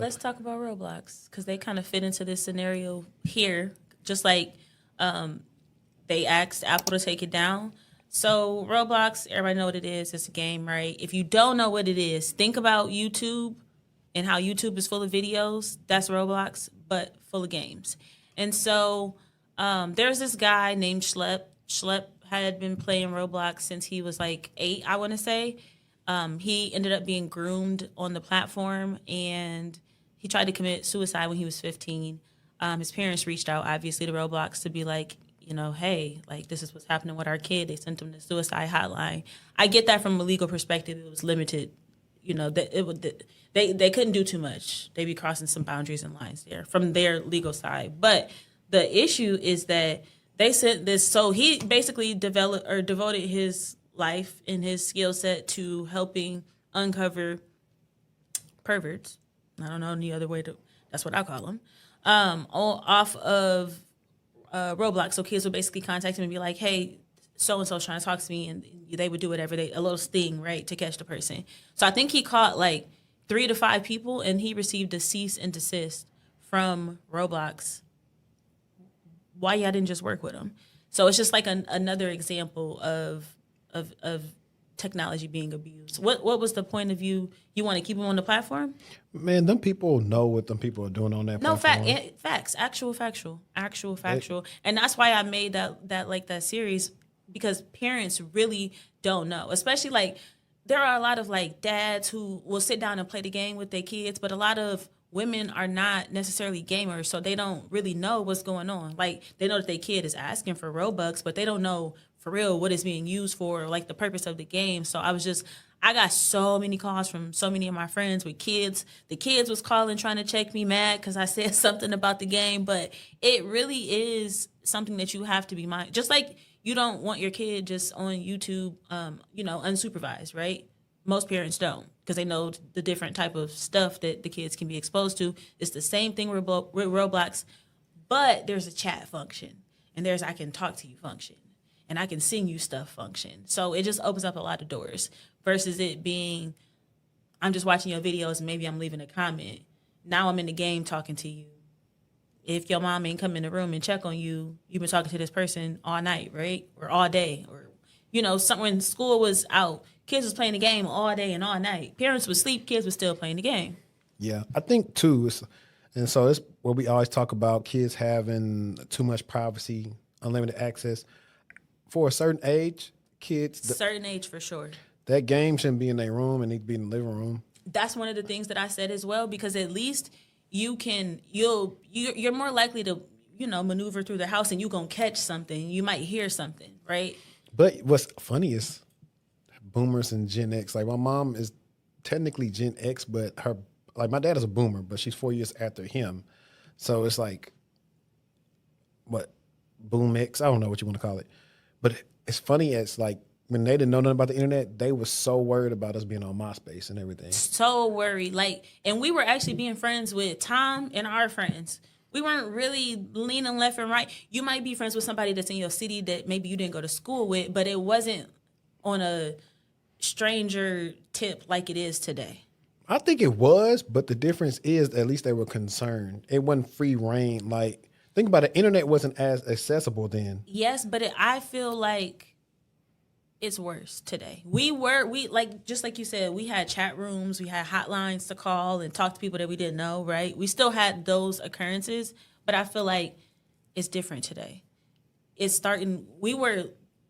Let's talk about Roblox because they kind of fit into this scenario here, just like they asked Apple to take it down. So Roblox, everybody know what it is. It's a game, right? If you don't know what it is, think about YouTube and how YouTube is full of videos. That's Roblox, but full of games. And so there's this guy named Schlep. Schlep had been playing Roblox since he was like 8, I want to say. He ended up being groomed on the platform, and he tried to commit suicide when he was 15. His parents reached out, obviously, to Roblox to be like, you know, hey, like this is what's happening with our kid. They sent him the suicide hotline. I get that from a legal perspective. It was limited. You know, that it would they couldn't do too much. They'd be crossing some boundaries and lines there from their legal side. But the issue is that they sent this. So he basically developed or devoted his life and his skill set to helping uncover perverts. I don't know any other way to. That's what I call them. Off of Roblox. So kids would basically contact him and be like, "Hey, so and so's trying to talk to me," and they would do whatever a little sting, right, to catch the person. So I think he caught like 3 to 5 people, and he received a cease and desist from Roblox. Why y'all didn't just work with him? So it's just like another example of technology being abused. What was the point of view? You want to keep them on the platform? Man, them people know what them people are doing on that No, platform. facts, actual factual, and that's why I made that series, because parents really don't know, especially like there are a lot of like dads who will sit down and play the game with their kids, but a lot of women are not necessarily gamers, so they don't really know what's going on. Like they know that their kid is asking for Robux, but they don't know for real what it's being used for, or like the purpose of the game. So I got so many calls from so many of my friends with kids. The kids was calling trying to check me mad because I said something about the game, but it really is something that you have to be mindful. Just like you don't want your kid just on YouTube, unsupervised, right? Most parents don't because they know the different type of stuff that the kids can be exposed to. It's the same thing with Roblox, but there's a chat function and there's I can talk to you function and I can sing you stuff function. So it just opens up a lot of doors versus it being I'm just watching your videos and maybe I'm leaving a comment. Now I'm in the game talking to you. If your mom ain't come in the room and check on you, you've been talking to this person all night, right? Or all day. Or, when school was out, kids was playing the game all day and all night. Parents would sleep, kids were still playing the game. Yeah, I think too. It's what we always talk about: kids having too much privacy, unlimited access. For a certain age, Certain age for sure. That game shouldn't be in their room and need to be in the living room. That's one of the things that I said as well, because at least you're more likely to maneuver through the house and you're gonna catch something. You might hear something, right? But what's funny is boomers and Gen X. Like my mom is technically Gen X, but my dad is a boomer, but she's 4 years after him. So it's like what boom X? I don't know what you want to call it. But it's funny. It's like when they didn't know nothing about the internet, they were so worried about us being on MySpace and everything. So worried. And we were actually being friends with Tom and our friends. We weren't really leaning left and right. You might be friends with somebody that's in your city that maybe you didn't go to school with, but it wasn't on a stranger tip like it is today. I think it was, but the difference is at least they were concerned. It wasn't free reign. Like, think about it. Internet wasn't as accessible then. Yes, but I feel like it's worse today. Just like you said, we had chat rooms, we had hotlines to call and talk to people that we didn't know, right? We still had those occurrences, but I feel like it's different today. It's starting, we were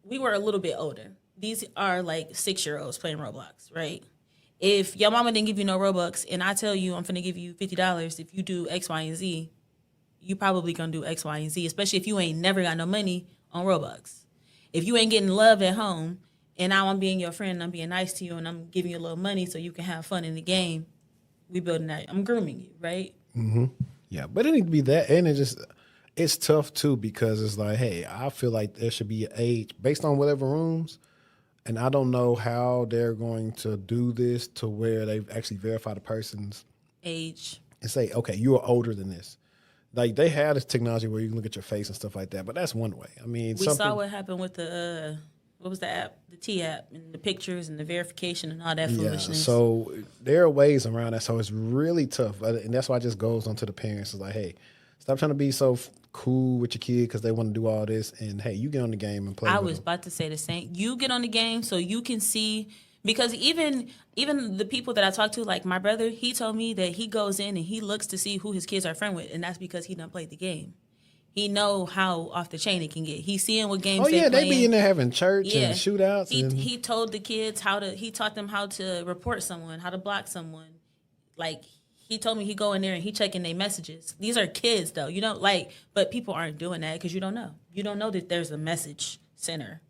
a little bit older. These are like 6-year-olds playing Roblox, right? If your mama didn't give you no Robux and I tell you I'm finna give you $50 if you do X, Y, and Z, you probably gonna do X, Y, and Z, especially if you ain't never got no money on Roblox. If you ain't getting love at home and now I'm being your friend and I'm being nice to you and I'm giving you a little money so you can have fun in the game, we building that. I'm grooming you, right? Mm-hmm. Yeah, but it need to be that. And it's tough too because it's like, hey, I feel like there should be an age based on whatever rooms. And I don't know how they're going to do this to where they actually verify the person's age and say, okay, you are older than this. Like they have this technology where you can look at your face and stuff like that, but that's one way. I mean, we saw what happened with the what was the app? The T app and the pictures and the verification and all that Yeah, foolishness. so there are ways around that. So it's really tough, and that's why it just goes on to the parents. It's like, hey, stop trying to be so cool with your kid because they want to do all this, and hey, you get on the game and play. I with was them. about to say the same. You get on the game so you can see, because even the people that I talk to, like my brother, he told me that he goes in and he looks to see who his kids are friend with, and that's because he done played the game. He know how off the chain it can get. He's seeing what games. Oh yeah, they playing. be in there having church Yeah. and shootouts. He told the kids he taught them how to report someone, how to block someone. Like he told me he go in there and he checking their messages. These are kids though, but people aren't doing that because you don't know. You don't know that there's a message center.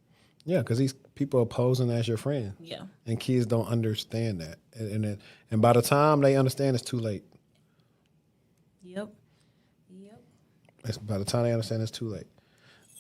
Yeah, because these people are posing as your friend. Yeah. And kids don't understand that, and by the time they understand, it's too late. Yep. By the time they understand, it's too late.